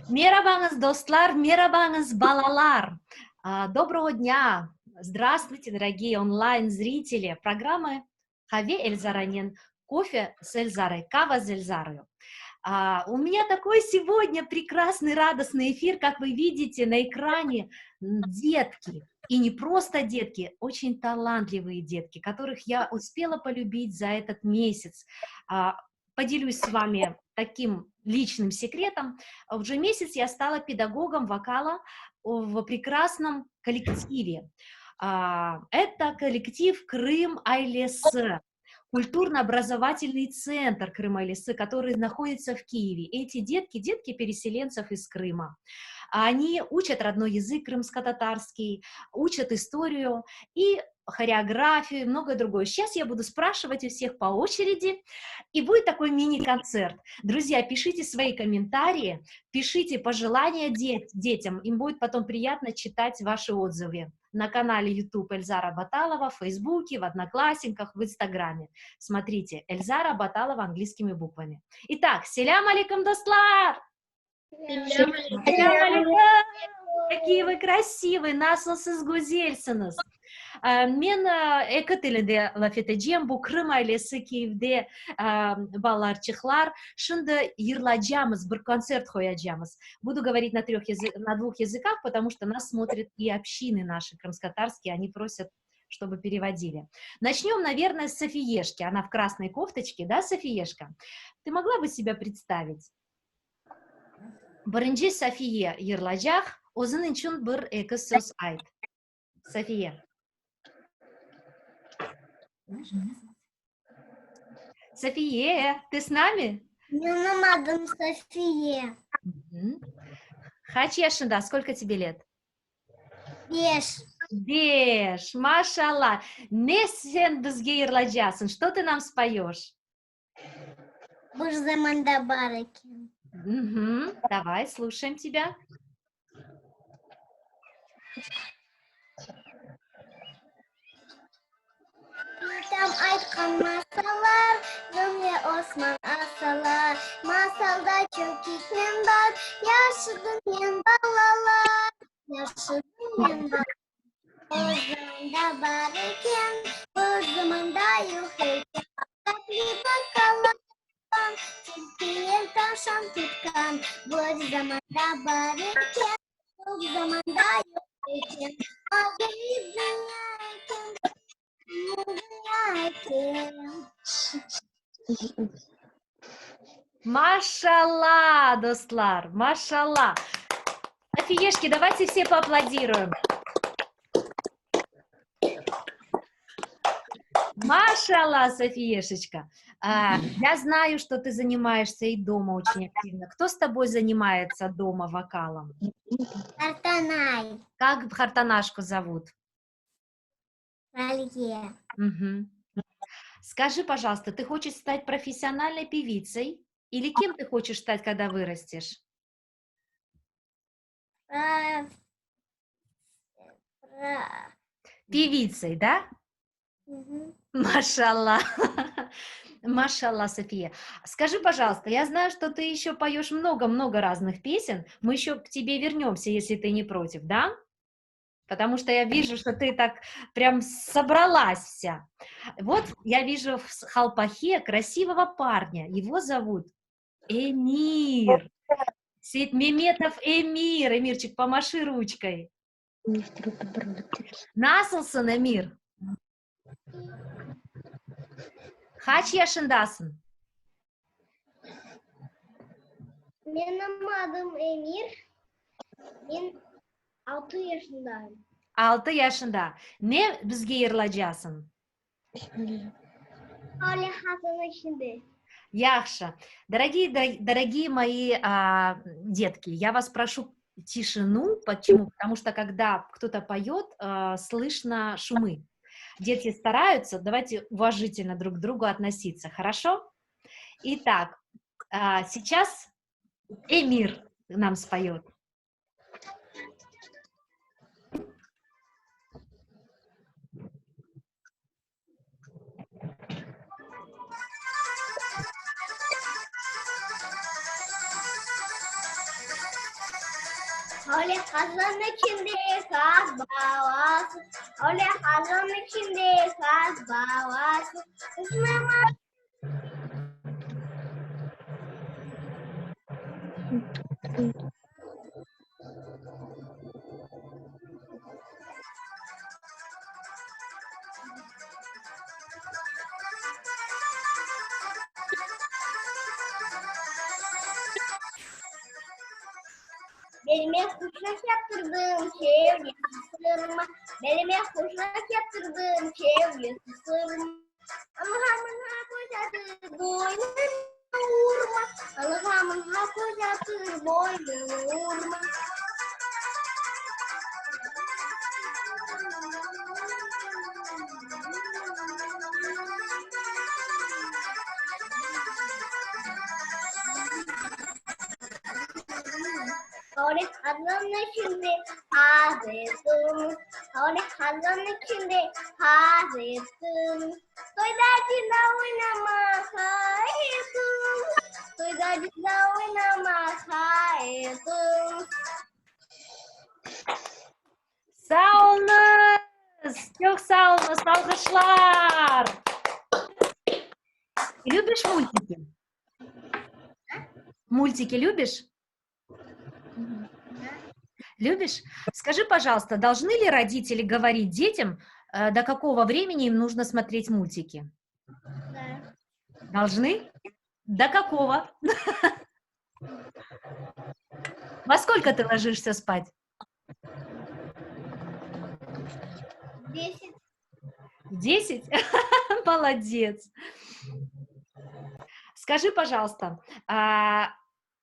Merhabаңыз, достlar, мерабаңыз, балалар. Доброго дня. Здравствуйте, дорогие онлайн-зрители программы «Хаве Эльзаранин. Кофе с Эльзарой. Кава с Эльзарой». У меня такой сегодня прекрасный, радостный эфир, как вы видите на экране, детки. И не просто детки, очень талантливые детки, которых я успела полюбить за этот месяц. Поделюсь с вами таким личным секретом. Уже месяц я стала педагогом вокала в прекрасном коллективе. Это коллектив Крым Айлесы, культурно-образовательный центр Крым Айлесы, который находится в Киеве. Эти детки переселенцев из Крыма. Они учат родной язык крымско-татарский, учат историю и хореографию, и многое другое. Сейчас я буду спрашивать у всех по очереди, и будет такой мини-концерт. Друзья, пишите свои комментарии, пишите пожелания детям, им будет потом приятно читать ваши отзывы на канале YouTube Эльзара Баталова, в Фейсбуке, в Одноклассниках, в Инстаграме. Смотрите, Эльзара Баталова английскими буквами. Итак, селям алейкум, достлар! Селям алейкум! Какие вы красивые, насылсыз гүзелсіңіз. Мен екі тілінде лaf edeceğim. Bu Крым Айлесі Киевде балаларчықлар. Шынды йырладжамыз, бір концерт қояджамыз. Буду говорить на двух языках, потому что нас смотрят и общины наши крымско-татарские, они просят, чтобы переводили. Начнем, наверное, с Софиешки. Она в красной кофточке, да, Софиешка? Ты могла бы себя представить? Бірінші София йырладжақ, өзің үшін бір екі сөз айт. София. София, ты с нами? Менің адым София. Хач яшында, сколько тебе лет? 5. 5, машалла. Не сен бізге йырладжасың, что ты нам споешь? Бір заманда бар екен. Давай, слушаем тебя. Там айтқан масалар, өмре осман асалар. Масалда чөкитмен бар, яшыдым мен балалар. Яшыдым мен балалар. Бір заманда бар екен, бір заманда юх екен. Тәпли бақалар, тепкиен ташан тұтқан. Бір заманда бар екен, бір заманда юх екен. Ағай дүния екен. Машалла, достлар, машалла. Софиешки, давайте все поаплодируем. Машалла, Софиешечка. Я знаю, что ты занимаешься и дома очень активно. Кто с тобой занимается дома вокалом? Хартанай. Как Хартанашку зовут? Алье. Скажи, пожалуйста, ты хочешь стать профессиональной певицей или кем ты хочешь стать, когда вырастешь? Певицей, да? Машалла. Машалла, София. Скажи, пожалуйста, я знаю, что ты еще поешь много-много разных песен. Мы еще к тебе вернемся, если ты не против, да? Потому что я вижу, что ты так прям собралась вся. Вот я вижу в халпахе красивого парня. Его зовут Эмир. Сейтмеметов Эмир. Эмирчик, помаши ручкой. Насылсын, Эмир. Хач яшындасын? Менің адым Эмир. Мен 6 yaşındayım. 6 yaşında. Ne бізге йырладжасың? Али Хасан ішінде. Яхша. Дорогие мои детки, я вас прошу тишину. Почему? Потому что когда кто-то поет, слышно шумы. Дети стараются, давайте уважительно друг к другу относиться, хорошо? Итак, сейчас Эмир нам споет. Öyle kazanın içinde kaz bağası. Öyle kazanın içinde kaz bağası. Üstüme belime kuşak yaptırdığım çevre sırma. Belime kuşak yaptırdığım çevre sırma. Allah'ımın kocadır boynunu vurma. Allah'ımın kocadır boynunu vurma. Öyle kazanın içinde hazırdım. Öyle kazanın içinde hazırdım. Toydacıyla oynamak hayırdım. Toydacıyla oynamak hayırdım. Sağ olunuz. Çok sağ olunuz. Alkışlar. Любишь мультики? Мультики любишь? Любишь? Скажи, пожалуйста, должны ли родители говорить детям, до какого времени им нужно смотреть мультики? Да. Должны? До какого? Во сколько ты ложишься спать? 10. 10? Молодец. Скажи, пожалуйста,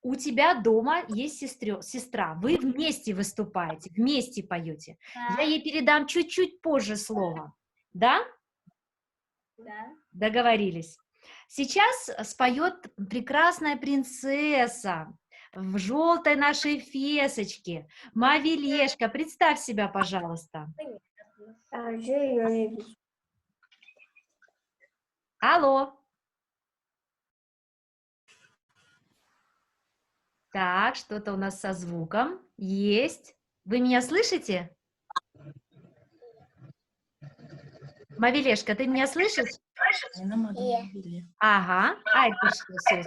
у тебя дома есть сестра, вы вместе выступаете, вместе поете. Я ей передам чуть-чуть позже слово. Да? Да. Договорились. Сейчас споет прекрасная принцесса в желтой нашей фесочке. Мавилешка, представь себя, пожалуйста. Алло. Так, что-то у нас со звуком. Есть. Вы меня слышите? Мавилешка, ты меня слышишь? Ага. А это что, Сус?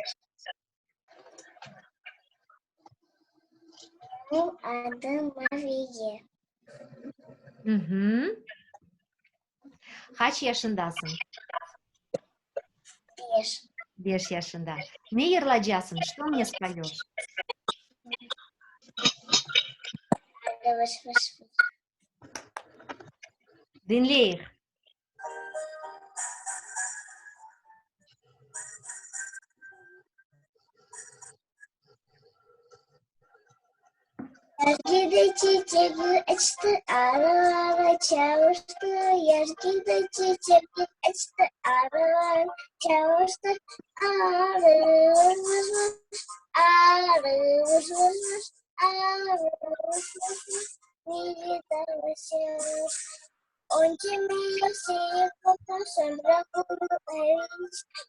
Adım Maviye. Угу. Хач яшындасың. Беш. Беш яшында. Не ерлажасың, что мне споешь? Dinleyik. Yazgıda çiçeği açtı, arılar çavuştu. Yazgıda çiçeği açtı, arılar çavuştu. Arı vız vız vız, arı vız vız vız, arı vız vız vız. Biri tanışıyor. Onde me cheia com sombra com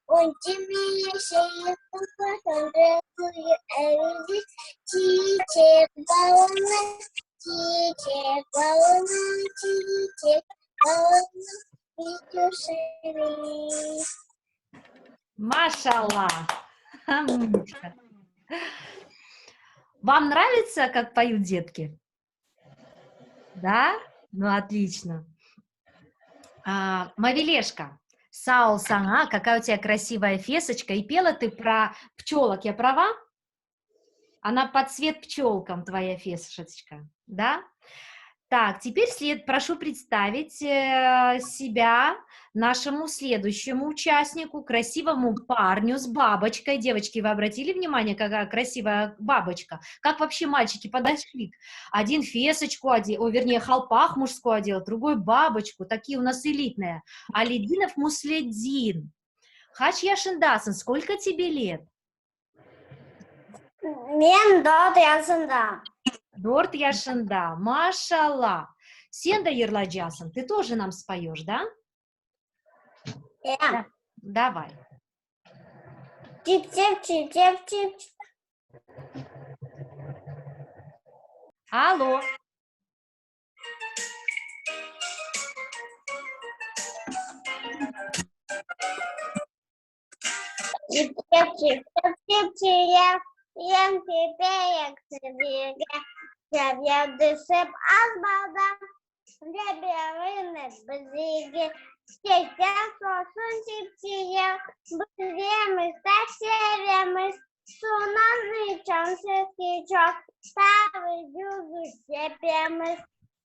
onde me cheia com sombra com Chiche bauna, chiche bauna, video seni. Машаллах. Умничка. Вам нравится, как поют детки? Да? Ну, отлично. Мавилешка, Саул Сана, какая у тебя красивая фесочка. И пела ты про пчелок, я права? Она под цвет пчелкам, твоя фесочка, да? Так, теперь прошу представить себя нашему следующему участнику, красивому парню с бабочкой. Девочки, вы обратили внимание, какая красивая бабочка? Как вообще мальчики подошли? Один фесочку одел, вернее, халпах мужской одел, другой бабочку. Такие у нас элитные. Алидинов Муследдин. Хач Яшиндасын, сколько тебе лет? Мен 4 yaşında. 4 yaşında, машалла. Сенда Ерладжасын, ты тоже нам споешь, да? Да. Давай. Чип-чип, чип-чип, чип. Алло. Птицы, ем теперь к себе, я сып азбада, ребята бзиги, сейчас соsun типтия, бземы, стасевемы, сунаны чансеский чок, ставы дюгу сепемы,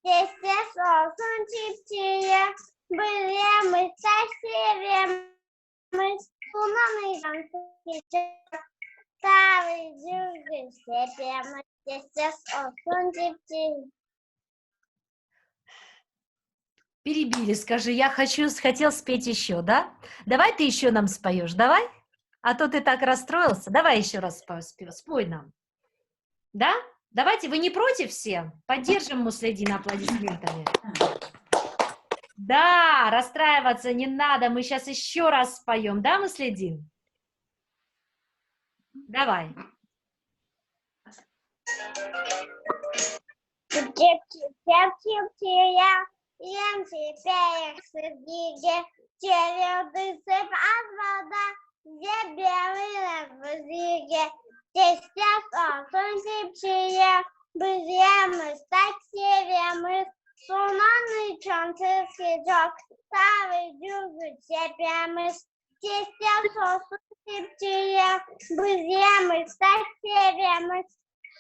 сейчас соsun типтия, бземы, стасевемы, сунаны чансеский чок, ставы дюгу сепемы, сейчас соsun типтия. Перебили, скажи, хотел спеть еще, да? Давай ты еще нам споешь, давай? А то ты так расстроился. Давай еще раз спой нам. Да? Давайте, вы не против все? Поддержим Муслидина аплодисментами. Да, расстраиваться не надо, мы сейчас еще раз споем, да, Муслидин? Давай. Птицы, ем теперь к себе, череды сып азбада, белые бзиги, сейчас соsun типтия, бземы, стасевемы, сунаны чансеский чок, ставы дюгу сепемы, сейчас соsun типтия, бземы, стасевемы,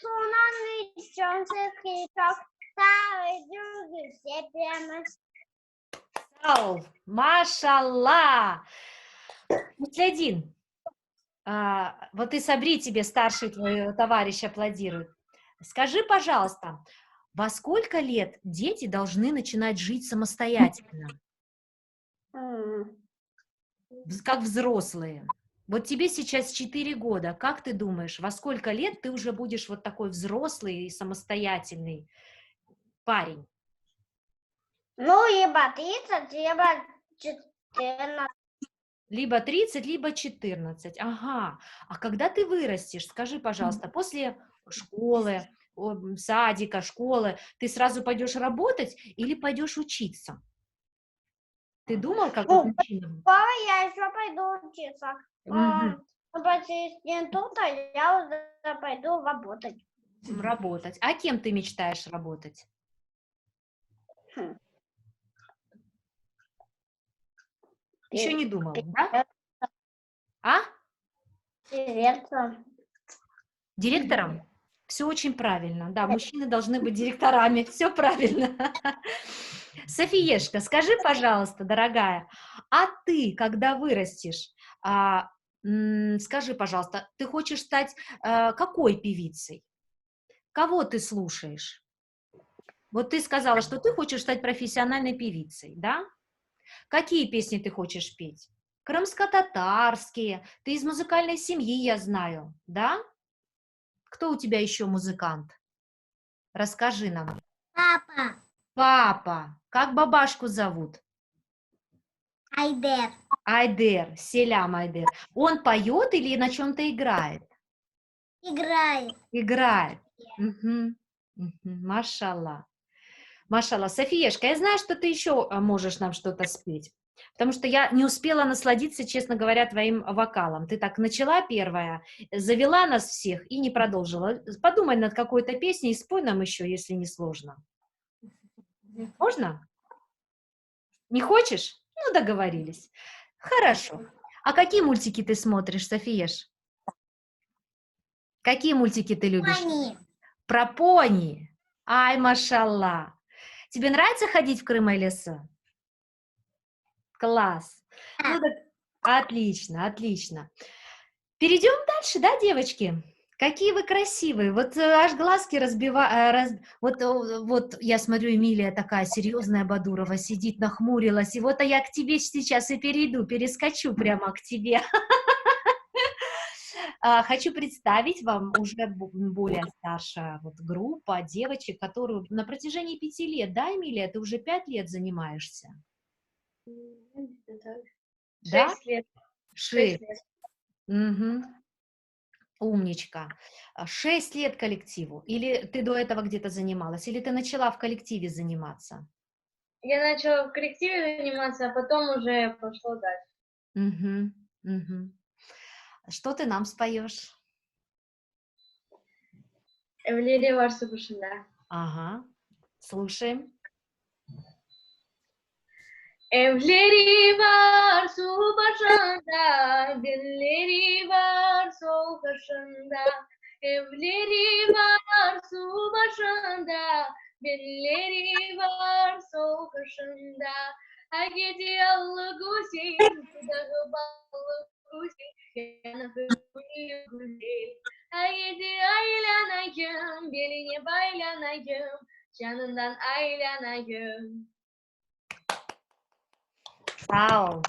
сунаны чансеский чок, ставы дюгу сепемы. Машалла! Муслидин, вот и Сабри тебе, старший твой товарищ, аплодирует. Скажи, пожалуйста, во сколько лет дети должны начинать жить самостоятельно, как взрослые? Вот тебе сейчас 4 года, как ты думаешь, во сколько лет ты уже будешь вот такой взрослый и самостоятельный парень? Ну, либо 30, либо 14. Либо 30, либо 14. Ага. А когда ты вырастешь, скажи, пожалуйста, после школы, садика, школы, ты сразу пойдешь работать или пойдешь учиться? Ты думал, как вот мужчина? Скоро я еще пойду учиться. Мгм. После института я уже пойду работать. Работать. А кем ты мечтаешь работать? Хм. Еще не думал, да? А? Директором. Директором? Все очень правильно. Да, мужчины должны быть директорами. Все правильно. Софиешка, скажи, пожалуйста, дорогая, а ты, когда вырастешь, скажи, пожалуйста, ты хочешь стать какой певицей? Кого ты слушаешь? Вот ты сказала, что ты хочешь стать профессиональной певицей, да? Какие песни ты хочешь петь? Крымско-татарские. Ты из музыкальной семьи, я знаю, да? Кто у тебя еще музыкант? Расскажи нам. Папа. Папа. Как бабашку зовут? Айдер. Айдер, Селям Айдер. Он поет или на чем-то играет? Играет. Играет. Мгм. Мгм. Машалла. Машалла. Софиешка, я знаю, что ты еще можешь нам что-то спеть. Потому что я не успела насладиться, честно говоря, твоим вокалом. Ты так начала первая, завела нас всех и не продолжила. Подумай над какой-то песней и спой нам еще, если не сложно. Можно? Не хочешь? Ну, договорились. Хорошо. А какие мультики ты смотришь, Софиеш? Какие мультики ты любишь? Пони. Про пони. Ай, машалла. Тебе нравится ходить в Крым и леса? Класс. Ну, так, отлично, отлично. Перейдем дальше, да, девочки? Какие вы красивые. Вот аж глазки разбивают. Вот я смотрю, Эмилия такая серьезная, Бадурова, сидит, нахмурилась. И вот я к тебе сейчас и перескочу прямо к тебе. Хочу представить вам уже более старшая вот группа девочек, которую на протяжении 5 лет, да, Эмилия, ты уже 5 лет занимаешься? Да? 6 лет. 6. Мгм. Умничка. 6 лет коллективу. Или ты до этого где-то занималась? Или ты начала в коллективе заниматься? Я начала в коллективе заниматься, а потом уже пошло дальше. Мгм, мгм. Что ты нам споешь? Evleri varsa başında. Ага, слушаем. Evleri var su başında, dilleri var sol başında. Evleri var su başında, dilleri var sol başında. Her gece yallı güzel, dudağı ballı güzel, yanakı güzel. Her gece aylanayım, birine baylanayım, canından aylanayım. Вау!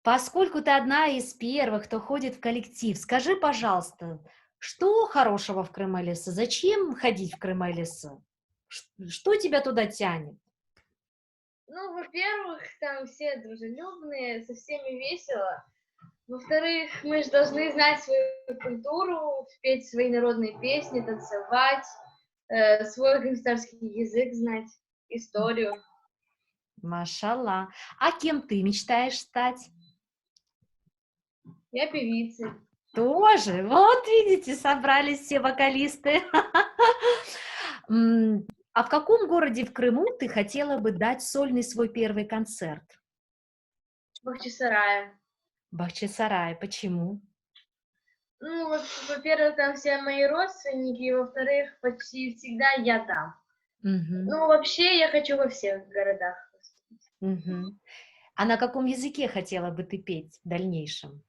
Поскольку ты одна из первых, кто ходит в коллектив, скажи, пожалуйста, что хорошего в Крым-Элисы? Зачем ходить в Крым-Элисы? Что тебя туда тянет? Ну, во-первых, там все дружелюбные, со всеми весело. Во-вторых, мы же должны знать свою культуру, петь свои народные песни, танцевать, свой крымстарский язык знать, историю. Машалла. А кем ты мечтаешь стать? Я певица. Тоже. Вот видите, собрались все вокалисты. А в каком городе в Крыму ты хотела бы дать сольный свой первый концерт? Бахчисарая. Бахчисарай. Почему? Ну, вот, во-первых, там все мои родственники, и, во-вторых, почти всегда я там. Мгм, Ну, вообще, я хочу во всех городах. мгм. А на каком языке хотела бы ты петь в дальнейшем?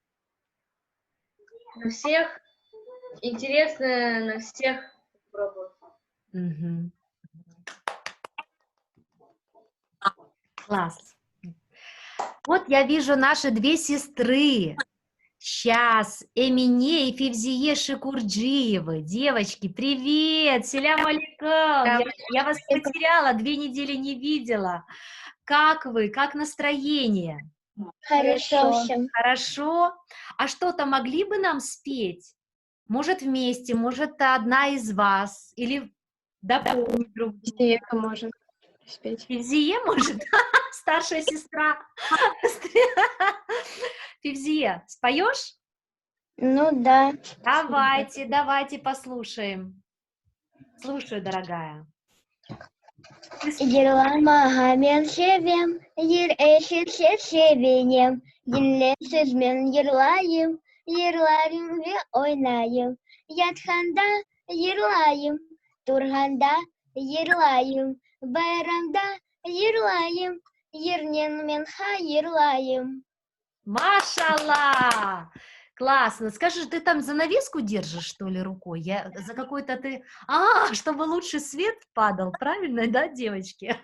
На всех. Интересно на всех пробовать. Мгм. Класс. Вот я вижу наши две сестры. Сейчас Эмине и Фивзие Шикурджиевы. Девочки, привет! Селям алейкум! Я вас потеряла, 2 недели не видела. Как вы? Как настроение? Хорошо. Хорошо? А что-то могли бы нам спеть? Может, вместе, может, одна из вас? Или дополнить друг друга? Сиека может спеть. Фивзие, может? Старшая сестра. Фивзие, споешь? Ну да. Давайте послушаем. Слушаю, дорогая. Yırlanmahamen sevem, yır eşitse sevenim. Dinlensiz men yırlayım, yırlarım ve oynayım. Yatkanda yırlayım, turganda yırlayım. Bayramda yırlayım, yırnen men hayırlayım. Машалла! Классно. Скажи, ты там занавеску держишь, что ли, рукой? Я за какой-то ты... чтобы лучше свет падал, правильно, да, девочки?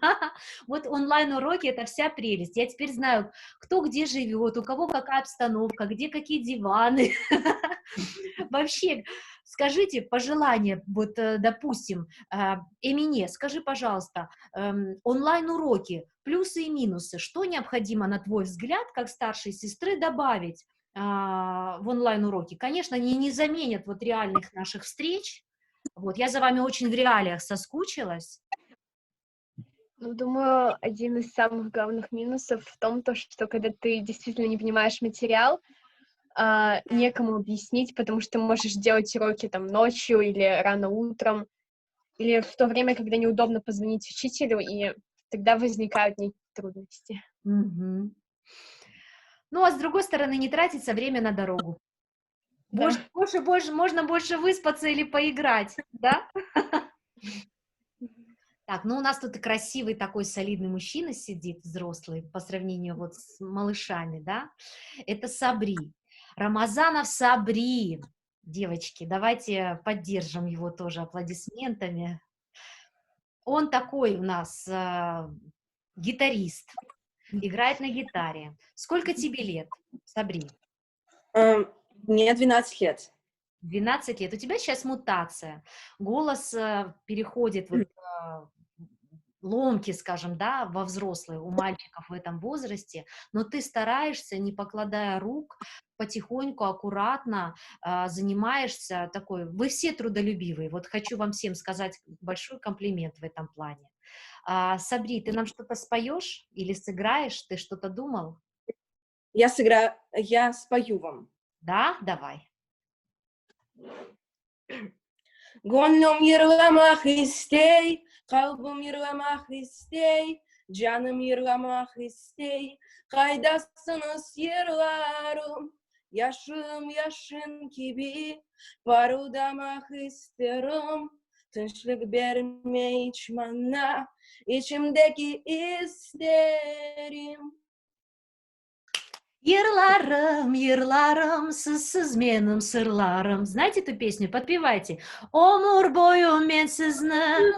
Вот онлайн-уроки — это вся прелесть. Я теперь знаю, кто где живет, у кого какая обстановка, где какие диваны. Вообще, скажите пожелание, вот, допустим, Эмине, скажи, пожалуйста, онлайн-уроки, плюсы и минусы, что необходимо, на твой взгляд, как старшей сестры, добавить в онлайн-уроки? Конечно, они не заменят вот реальных наших встреч. Вот, я за вами очень в реалиях соскучилась. Ну, думаю, один из самых главных минусов в том, что когда ты действительно не понимаешь материал, некому объяснить, потому что ты можешь делать уроки там ночью или рано утром, или в то время, когда неудобно позвонить учителю, и тогда возникают некие трудности. Мгм. Ну, а с другой стороны, не тратится время на дорогу. Да. Можно больше выспаться или поиграть, да? Так, ну у нас тут и красивый такой солидный мужчина сидит, взрослый, по сравнению вот с малышами, да? Это Сабри. Рамазанов Сабри. Девочки, давайте поддержим его тоже аплодисментами. Он такой у нас гитарист, играет на гитаре. Сколько тебе лет, Сабри? Мне 12 лет. 12 лет. У тебя сейчас мутация. Голос переходит вот, ломки, скажем, да, во взрослые, у мальчиков в этом возрасте, но ты стараешься, не покладая рук, потихоньку, аккуратно занимаешься такой, вы все трудолюбивые, вот хочу вам всем сказать большой комплимент в этом плане. Сабри, ты нам что-то споешь или сыграешь, ты что-то думал? Я спою вам. Да, давай. Gönlüm yırlamak istey, kalbim yırlamak istey, canım yırlamak istey. Kaydasınız yırlarım, yaşım yaşın gibi, parıldamak isterim. Tınçlık verme hiç bana, içimdeki isterim. Йырларым, йырларым, сызсыз менің сырларым. Знаете эту песню? Подпевайте. Омур бойу мен сізні.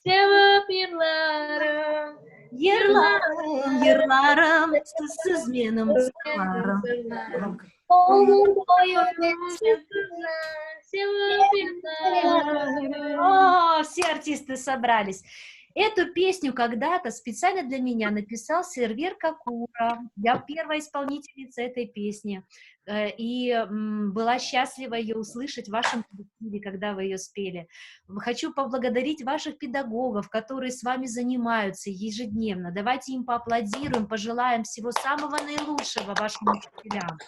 Sevip yıllarım. Йырларым, йырларым, сызсыз менің сырларым. Olur boyum sevip yıllarım. О, все артисты собрались. Эту песню когда-то специально для меня написал Сервер Какура. Я первая исполнительница этой песни. И была счастлива ее услышать в вашем коллективе, когда вы ее спели. Хочу поблагодарить ваших педагогов, которые с вами занимаются ежедневно. Давайте им поаплодируем, пожелаем всего самого наилучшего вашим учителям.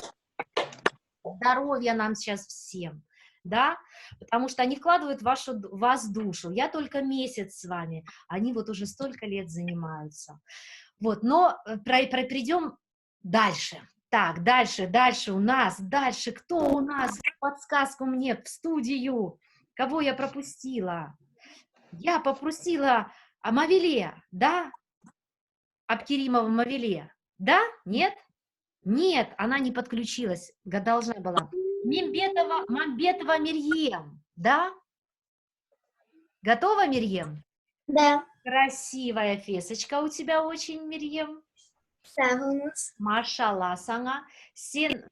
Здоровья нам сейчас всем. Да, потому что они вкладывают в вас душу. Я только месяц с вами, они вот уже столько лет занимаются. Вот, но придем дальше. Так, дальше у нас, кто у нас? Подсказку мне в студию. Кого я пропустила? Я попросила Мавиле, да? Абкеримова Мавиле, да? Нет? Нет, она не подключилась, должна была. Мамбетова Мирьем, да? Готова, Мирьем? Да. Красивая фесочка у тебя очень, Мирьем. Сағыңыз. Машалла саңа. Сен...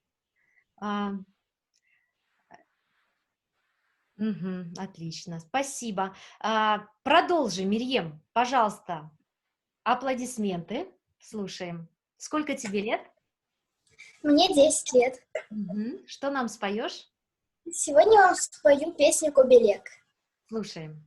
отлично, спасибо. Продолжи, Мирьем, пожалуйста. Аплодисменты. Слушаем. Сколько тебе лет? Мне 10 лет. Что нам споешь? Сегодня я вам спою песню «Кобелек». Слушаем.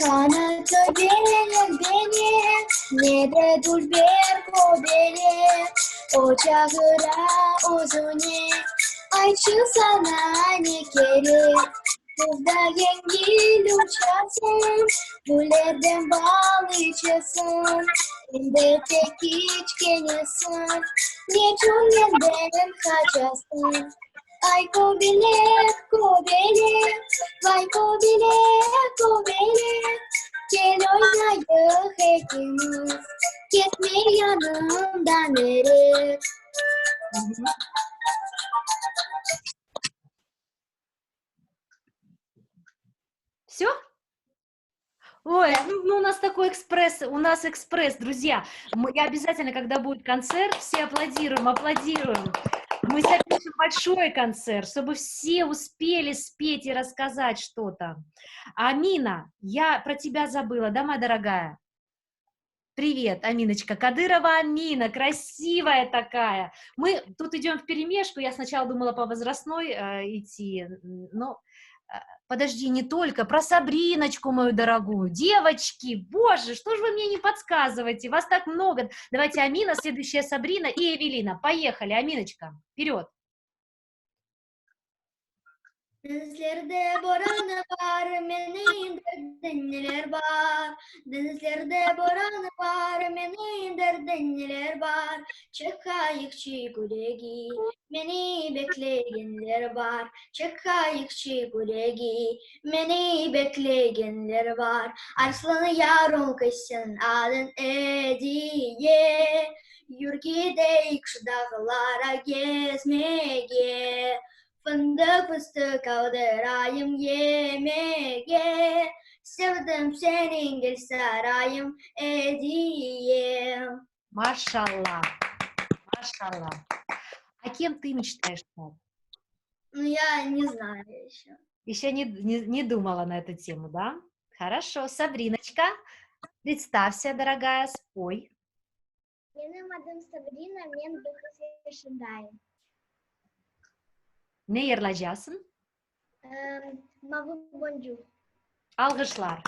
Хана кобелек benim, nedir dulber kobelek, ocağıra uzune, ayçıl sana ne gerek, burada yengil uçasın, güllerden bal içesin, inde tek içkenyesin, ne cümlenden kaçasın. Ay kobelek, kobelek, vay kobelek, kobelek, gel oynayık hepimiz, gitme yanımdan nereye. Все? Ой, ну у нас такой экспресс, друзья. Я обязательно, когда будет концерт, все аплодируем. Мы запишем большой концерт, чтобы все успели спеть и рассказать что-то. Амина, я про тебя забыла, да, моя дорогая? Привет, Аминочка. Кадырова Амина, красивая такая. Мы тут идем вперемешку, я сначала думала по возрастной идти, но... Подожди, не только, про Сабриночку мою дорогую. Девочки, боже, что же вы мне не подсказываете? Вас так много. Давайте Амина, следующая Сабрина и Эвелина. Поехали, Аминочка, вперед. Denizlerde boranı var, beni indirdin neler var. Denizlerde boranı var, beni indirdin neler var. Çık kayıkçı gülegi, beni bekleyenler var. Çık kayıkçı gülegi, beni bekleyenler var. Arslanı yarım kışın alın ediye. Yürü gidelim şu dağlara gezmeye. Fındık fıstık aldırayım yemeye, Sevdim senin gel sarayım edeyim. Машаллах. Машаллах. А кем ты мечтаешь стать? Ну, я не знаю еще. Еще не думала на эту тему, да? Хорошо. Сабриночка, представься, дорогая, спой. Benim adım Sabrina, ben 9 yaşındayım. Ne yerleyeceksin? Mavi boncuk. Alkışlar.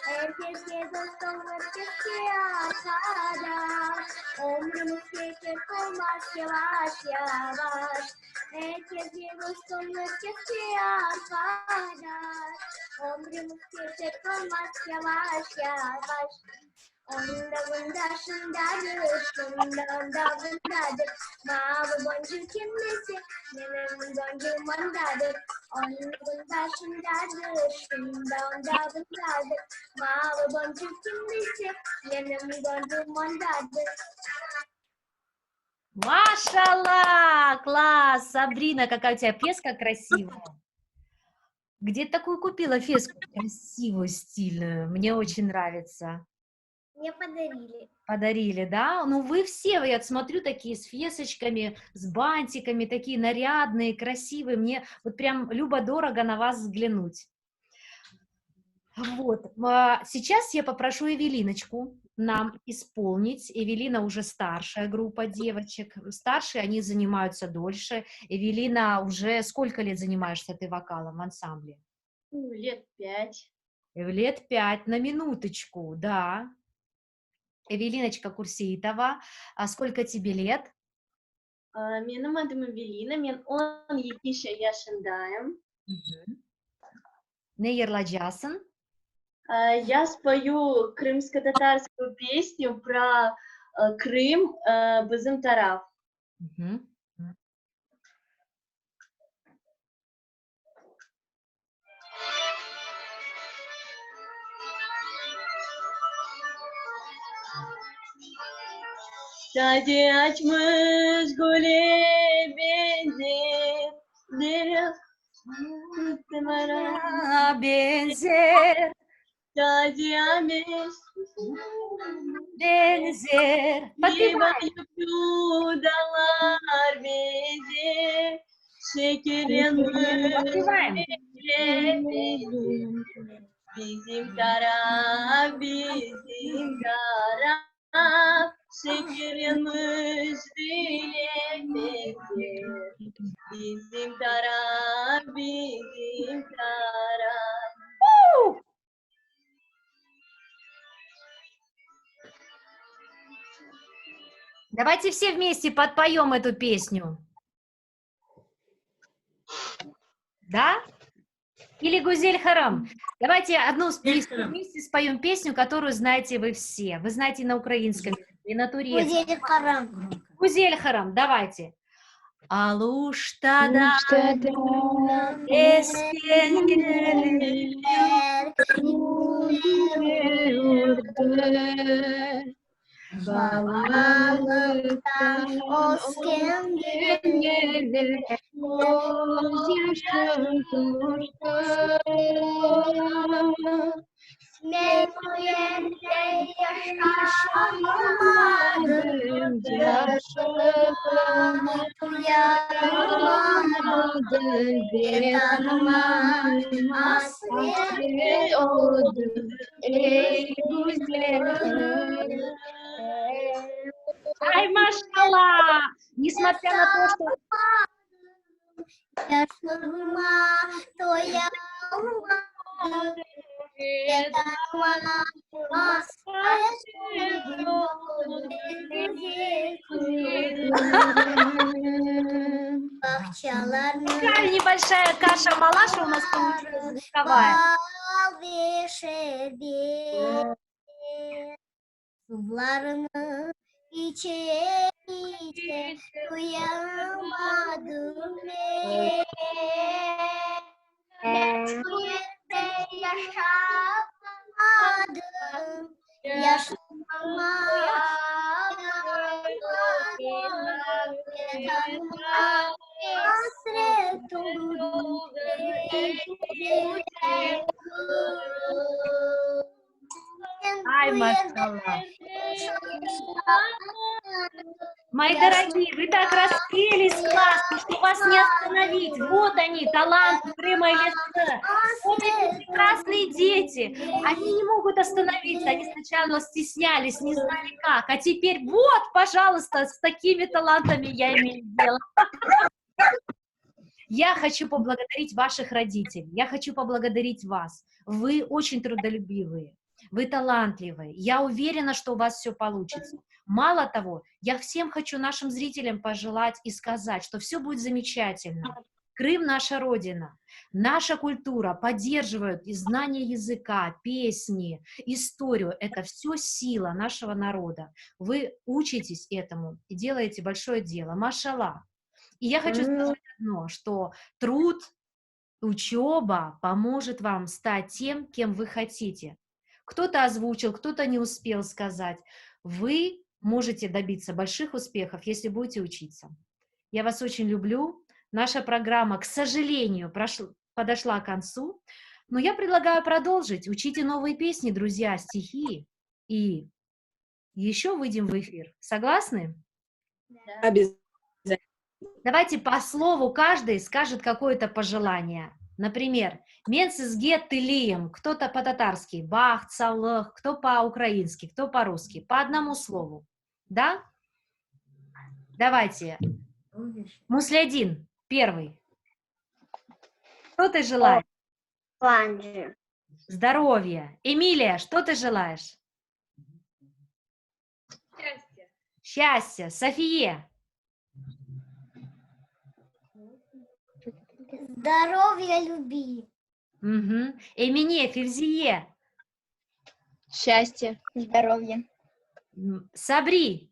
Herkese dost olur, herkese arkadaş. Ömrümüz geçer olmaz yavaş yavaş. Herkese dost olur, herkese arkadaş. Ömrümüz geçer olmaz yavaş yavaş. Onda bunda şundadır, şunda bundadır. Mavi boncuk kimdesi, benim boncuğum ondadır. Onda bunda şundadır, şunda bundadır. Mavi boncuk kimdesi, benim boncuğum ondadır. Машаллах! Класс! Сабрина, какая у тебя феска красивая. Где ты такую купила феску? Красивую, стильную. Мне очень нравится. Мне подарили. Подарили, да? Ну, вы все, я смотрю, такие с фесочками, с бантиками, такие нарядные, красивые. Мне вот прям любо-дорого на вас взглянуть. Вот. Сейчас я попрошу Эвелиночку нам исполнить. Эвелина уже старшая группа девочек. Старшие, они занимаются дольше. Эвелина, уже сколько лет занимаешься ты вокалом в ансамбле? Лет 5. Лет 5, на минуточку, да. Эвелиночка Курсеитова, а сколько тебе лет? Benim adım Evelina, ben 12 yaşındayım. Не yerleyeceksin? Я спою крымско-татарскую песню про Крым, bizim taraf. Tadı açmış gülü benzer, Benzer, tadı açmış benzer. Подпевай. Yudalar benzer, şekerin Подпеваем. bizim taraf, bizim taraf. Şekerimiz bile benzer, bizim taraf, bizim taraf. Давайте все вместе подпоем эту песню. Да? Или Гузель Харам. Давайте одну вместе споем песню, которую знаете вы все. Вы знаете на украинском и на турецком. Гузель Харам, давайте. Алуштада Babalıktan oskengelir, gözyaşım tuttu. Ben o yerde yaşamadım, yaşımı yaramadım, bir tanımam hasret oldu, ey güzel. Ай, машаллах! Несмотря на то, что... Yaşlarıma doyamadım. Akşalarını Какая небольшая каша-малаша у нас получилась звуковая. bal veşedi. Sularını içe içe uyamadım ben. Bu yerde yaşamadım. Yaşamadım. Hasret oldum. Ай, машаллах. Мои дорогие, вы так распелись классно, что вас не остановить. Вот они, таланты Крыма и Леса. Вот эти прекрасные дети. Они не могут остановиться. Они сначала стеснялись, не знали как. А теперь вот, пожалуйста, с такими талантами я имею дело. Я хочу поблагодарить ваших родителей. Я хочу поблагодарить вас. Вы очень трудолюбивые. Вы талантливые. Я уверена, что у вас все получится. Мало того, я всем хочу нашим зрителям пожелать и сказать, что все будет замечательно. Крым — наша родина, наша культура поддерживает и знание языка, песни, историю. Это все сила нашего народа. Вы учитесь этому и делаете большое дело. Машаллах. И я хочу сказать одно, что труд, учеба поможет вам стать тем, кем вы хотите. Кто-то озвучил, кто-то не успел сказать. Вы можете добиться больших успехов, если будете учиться. Я вас очень люблю. Наша программа, к сожалению, подошла к концу, но я предлагаю продолжить. Учите новые песни, друзья, стихи, и еще выйдем в эфир. Согласны? Обязательно. Давайте по слову каждый скажет какое-то пожелание. Например, «Менсизге тылием», кто-то по-татарски, «Бах», «Цалых», кто по-украински, кто по-русски, по одному слову. Да? Давайте. Муслядин, первый. Что ты желаешь? Панджи. Здоровья. Эмилия, что ты желаешь? Счастье. Счастья. София. Здоровья, люби. Угу. Эмине, Февзие. Щастя, здоров'я. Сабрі.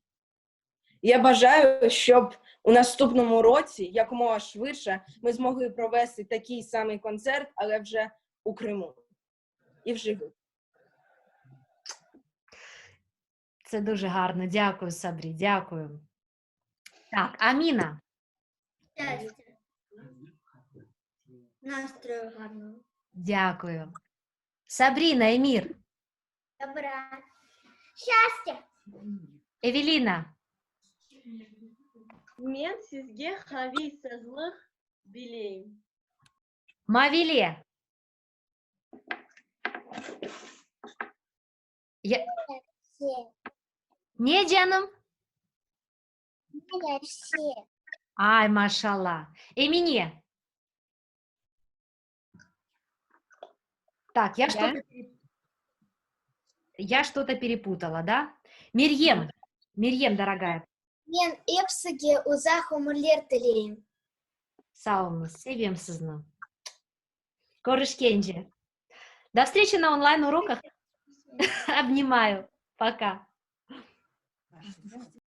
Я бажаю, щоб у наступному році, якомога швидше, ми змогли провести такий самий концерт, але вже у Криму. І вживу. Це дуже гарно. Дякую, Сабрі, дякую. Так, Аміна. Щастя. Настрою гарного. Дякую. Сабріна, Емір. Добра. Щастя. Евеліна. Мен сізге хависызлық билеймін. Мавиле. Все. Не, canım? Все. Ай, машалла. Эмине. Так, я что-то перепутала, да? Мирьем. Мирьем, дорогая. Мен епсіге ұзақ өмірлер тілеймін. Sağ olun, seviyorum sizni. Görüşkence. До встречи на онлайн-уроках. Обнимаю. Пока.